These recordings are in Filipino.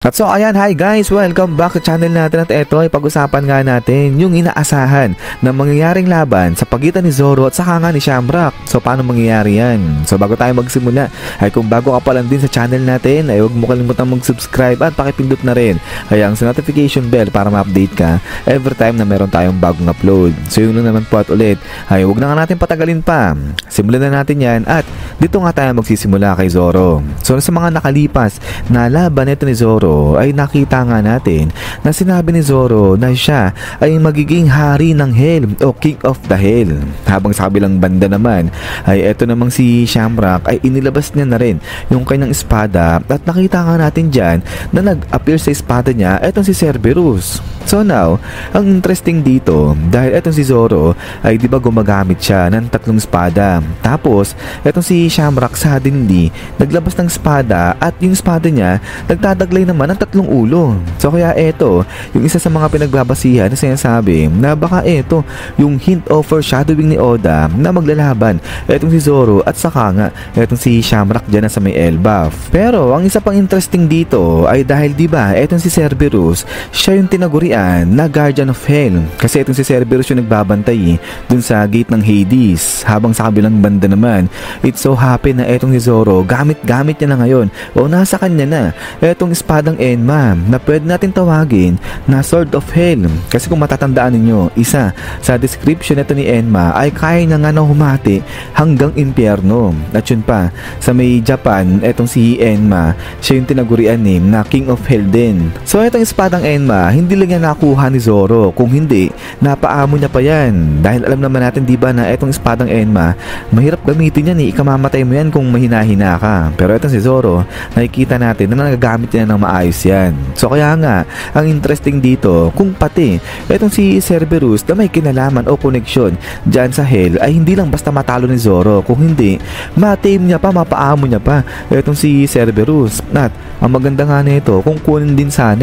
At so ayan, hi guys, welcome back sa channel natin. At eto ay pag-usapan nga natin yung inaasahan na mangyayaring laban sa pagitan ni Zoro at saka nga ni Shamrock. So paano mangyayari yan? So bago tayo magsimula, ay kung bago ka pa lang din sa channel natin, ay huwag mo kalimutan mag-subscribe at pakipindot na rin sa notification bell para ma-update ka every time na meron tayong bagong upload. So yun lang naman po at ulit, ay huwag na nga natin patagalin pa. Simulan na natin yan at dito nga tayo magsisimula kay Zoro. So sa mga nakalipas na laban nito ni Zoro, ay nakita nga natin na sinabi ni Zoro na siya ay magiging hari ng Hell o King of the Hell. Habang sa kabilang banda naman ay eto namang si Shamrock ay inilabas niya na rin yung kanyang espada at nakita nga natin dyan na nag-appear sa espada niya etong si Cerberus. So now, ang interesting dito dahil etong si Zoro ay diba gumagamit siya ng tatlong espada. Tapos etong si Shamrock suddenly naglabas ng espada at yung espada niya nagtataglay naman ng tatlong ulo. So kaya eto yung isa sa mga pinagbabasihan na sinasabi na baka eto yung hint of foreshadowing ni Oda na maglalaban etong si Zoro at saka nga etong si Shamrock dyan na sa may Elbaf. Pero ang isa pang interesting dito ay dahil diba etong si Cerberus siya yung tinagurian na Guardian of Hell kasi etong si Cerberus yung nagbabantay dun sa gate ng Hades. Habang sa kabilang banda naman it so happen na etong si Zoro gamit niya na ngayon o nasa kanya na etong espadang Enma na pwede natin tawagin na Sword of Hell kasi kung matatandaan ninyo isa sa description nito ni Enma ay kaya na nga na humati hanggang impyerno. At yun pa sa may Japan etong si Enma siya yung tinagurian na King of Hell din. So etong espadang Enma hindi lang yan nakuha ni Zoro, kung hindi napaamo niya pa yan dahil alam naman natin diba na etong espadang Enma mahirap gamitin yan ikamamatay mo yan kung mahina-hina ka. Pero etong si Zoro nakikita natin na nagagamit niya ng maayos yan. So kaya nga ang interesting dito kung pati etong si Cerberus na may kinalaman o koneksyon dyan sa Hell ay hindi lang basta matalo ni Zoro, kung hindi ma-tame niya pa, mapaamo niya pa etong si Cerberus. At ang maganda nga nito kung kunin din sana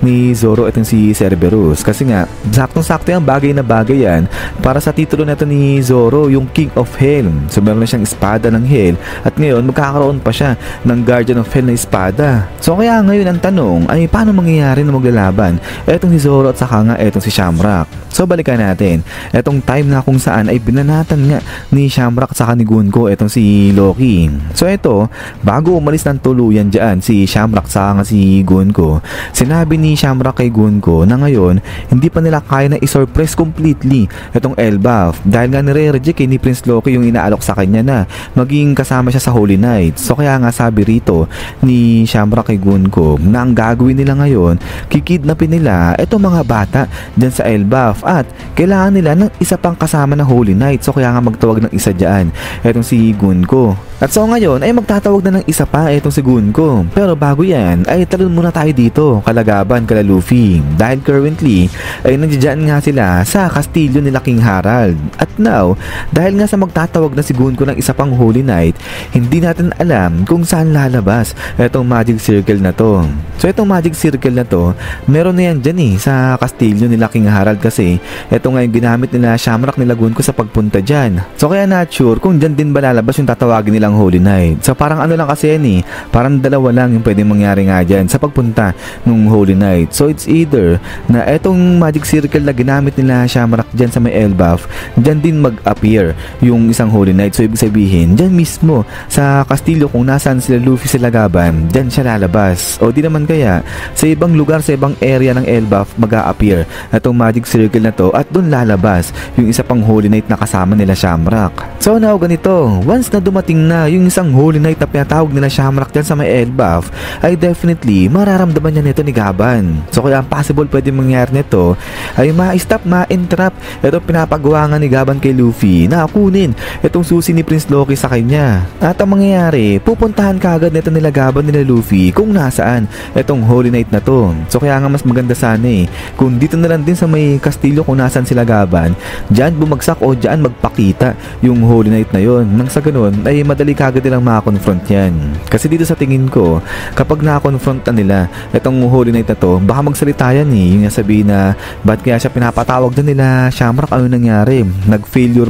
ni Zoro etong si Cerberus kasi nga saktong-sakto yung bagay na bagay yan para sa titulo nito ni Zoro yung King of Hell. So meron na siyang espada ng Hell at ngayon magkakaroon pa siya ng Guardian of Hell na espada. So kaya ngayon ang tanong ay paano mangyayari na maglalaban etong si Zoro at saka nga etong si Shamrock. So balikan natin etong time na kung saan ay binanatan nga ni Shamrock at saka ni Gunko etong si Loki. So eto bago umalis ng tuluyan dyan si Shamrock saka nga si Gunko, sinabi ni Shamrock kay Gunko na ngayon hindi pa nila kaya na isurpress completely etong Elbaf dahil nga nire-reject ni Prince Loki yung inaalok sa kanya na maging kasama siya sa Holy Night. So kaya nga sabi rito ni Shamrock kay Gunko na ang gagawin nila ngayon kikidnapin nila etong mga bata dyan sa Elbaf at kailangan nila ng isa pang kasama na Holy Night. So kaya nga magtawag ng isa dyan etong si Gunko. At so ngayon ay magtatawag na ng isa pa etong si Gunko. Pero bago yan ay talon muna tayo dito kalagaban kala Luffy dahil currently ay nandiyan nga sila sa kastilyo nila King Harald. At now dahil nga sa magtatawag na si Gunko ng isa pang Holy Night, hindi natin alam kung saan lalabas etong magic circle na to. So itong magic circle na to meron na yan dyan sa kastilyo nila King Harald kasi ito nga yung ginamit nila Shamrock nila Gunko sa pagpunta dyan. So kaya not sure kung dyan din ba lalabas yung tatawagin nilang Holy Night. So parang ano lang kasi yan parang dalawa lang yung pwede mangyari nga dyan sa pagpunta ng Holy Night. So it's either na etong magic circle na ginamit nila Shamrock dyan sa may Elbaf, dyan din mag-appear yung isang Holy Night. So ibig sabihin dyan mismo sa kastilyo kung nasaan sila Luffy sila Gaban, dyan siya lalabas. O di naman kaya sa ibang lugar, sa ibang area ng Elbaf mag-a-appear itong magic circle na to at dun lalabas yung isa pang Holy Night na kasama nila Shamrock. So now ganito, once na dumating na yung isang Holy Night na pinatawag nila Shamrock dyan sa may Elbaf ay definitely mararamdaman niya nito ni Gaban. So kaya ang possible pwede mangyari nito ay ma-stop, ma-entrap itong pinapagawa nga ni Gaban kay Luffy na kunin itong susi ni Prince Loki sa kanya. At ang mangyayari, pupuntahan kaagad nito nila Gaban nila Luffy kung nasaan itong Holy Night na to. So kaya nga mas maganda sana kung dito na lang din sa may kastilyo kung nasaan sila Gaban, dyan bumagsak o dyan magpakita yung Holy Night na yon. Nang sa ganun ay madali kagad nilang makakonfront yan. Kasi dito sa tingin ko kapag nakakonfront na nila itong Holy Night na to baka magsalita yan yung sabihin na ba't kaya siya pinapatawag doon nila Shamrock, ano nangyari? Na-failure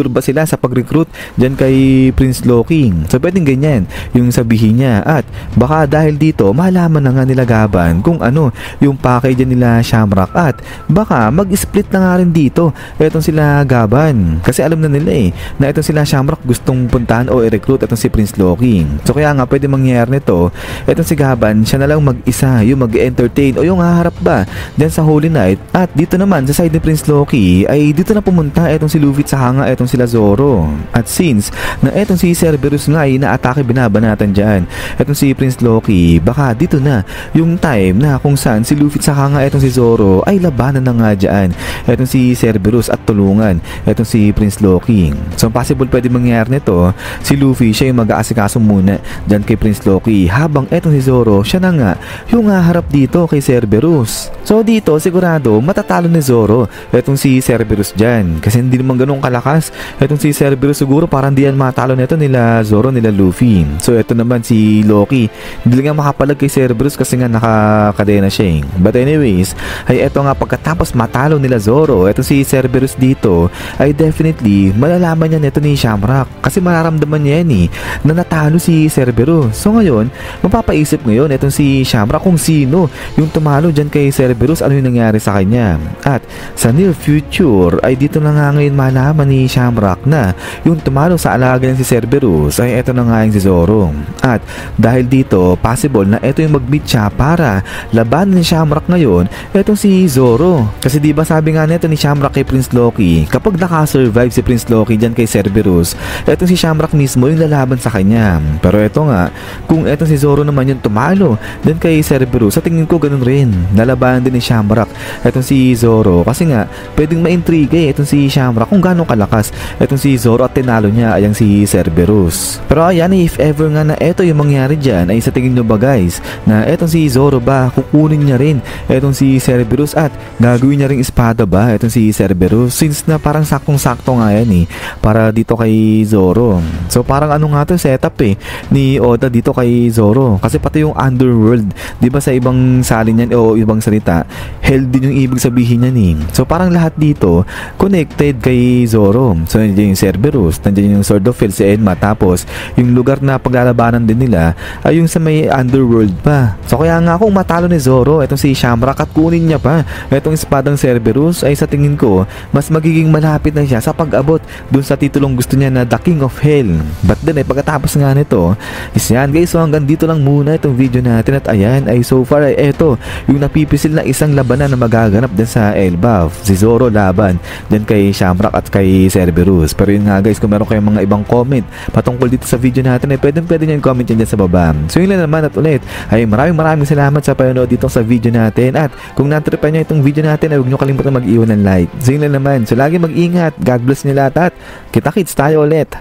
ba sila sa pag-recruit dyan kay Prince Loki? So pwedeng ganyan yung sabihin niya, at baka dahil dito malaman na nga nila Gaban kung ano yung package nila Shamrock, at baka mag-split na nga rin dito etong sila Gaban, kasi alam na nila na itong sila Shamrock gustong puntahan o i-recruit itong si Prince Loki. So kaya nga pwede mangyari nito, etong si Gaban siya na lang mag-isa yung mag-entertain o yung haharap ba dyan sa Holy Night, at dito naman sa side ni Prince Loki ay dito na pumunta etong si Luffy at saka nga etong sila Zoro. At since na etong si Cerberus nga ay na-atake binabanatan dyan etong si Prince Loki, baka dito na yung time na kung saan si Luffy at saka nga etong si Zoro ay labanan na nga dyan etong si Cerberus at tulungan etong si Prince Loki. So possible pwede mangyari nito, si Luffy siya yung mag-aasikaso muna dyan kay Prince Loki, habang etong si Zoro siya na nga yung haharap dito kay Cerberus. So dito sigurado matatalo ni Zoro etong si Cerberus dyan, kasi hindi naman ganun kalakas etong si Cerberus. Siguro parang di yan matalo nito nila Zoro, nila Luffy. So eto naman si Loki, hindi nga makapalag kay Cerberus kasi nga nakakadena siya. But anyways, ay eto nga pagkatapos matalo nila Zoro etong si Cerberus dito, ay definitely malalaman niya neto ni Shamrock, kasi mararamdaman niya yan na natalo si Cerberus. So ngayon mapapaisip ngayon etong si Shamrock kung sino yung tumalo dyan kay Cerberus, ano yung nangyari sa kanya. At sa near future ay dito na nga ngayon malaman ni Shamrock na yung tumalo sa alaga niya si Cerberus ay eto na nga yung si Zoro. At dahil dito possible na eto yung mag-meet siya para labanan ni Shamrock ngayon etong si Zoro. Kasi diba sabi nga neto ni Shamrock kay Prince Loki, kapag nakasurvive si Prince Loki dyan kay Cerberus, etong si Shamrock mismo yung lalaban sa kanya. Pero eto nga, kung etong si Zoro naman yung tumalo dyan kay Cerberus, sa tingin ko ganun rin, lalabanan din ni Shamrock etong si Zoro, kasi nga pwedeng ma-intrigue etong si Shamrock kung gaano kalakas etong si Zoro at tinalo niya ayang si Cerberus. Pero ayan, if ever nga na eto yung mangyari dyan, ay sa tingin nyo ba guys na etong si Zoro ba kukunin niya rin etong si Cerberus at gagawin niya ring espada ba etong si Cerberus, since na parang saktong-sakto nga yan para dito kay Zoro. So parang ano nga to setup ni Oda dito kay Zoro, kasi pati yung underworld, di ba sa ibang salin yan o ibang salita, hell din yung ibig sabihin niyan So parang lahat dito connected kay Zoro. So nandiyan yung Cerberus, nandiyan yung Sword of Hell si Enma, tapos yung lugar na paglalabanan din nila ay yung sa may underworld pa. So kaya nga kung matalo ni Zoro etong si Shamrock at kunin niya pa etong espadang Cerberus, ay sa tingin ko mas magiging malapit na siya sa pag-abot dun sa titulong gusto niya na The King of Hell. But then pagkatapos nga nito is yan guys, so hanggang dito lang muna itong video natin. At ayan, ay so far ay eto yung napipisil na isang labanan na magaganap din sa Elbaf, si Zoro laban din kay Shamrock at kay Cerberus. Pero yun nga guys, kung meron kayong mga ibang comment patungkol dito sa video natin ay pwede nyo yung comment yan dyan sa baba. So yun lang naman, at ulit ay maraming salamat sa panonood dito sa video natin. At kung natripan nyo itong video natin ay huwag nyo kalimutan mag-iwan ng like. So yun lang naman, so lagi mag-ingat, God bless nyo lahat, at kita-kits tayo ulit.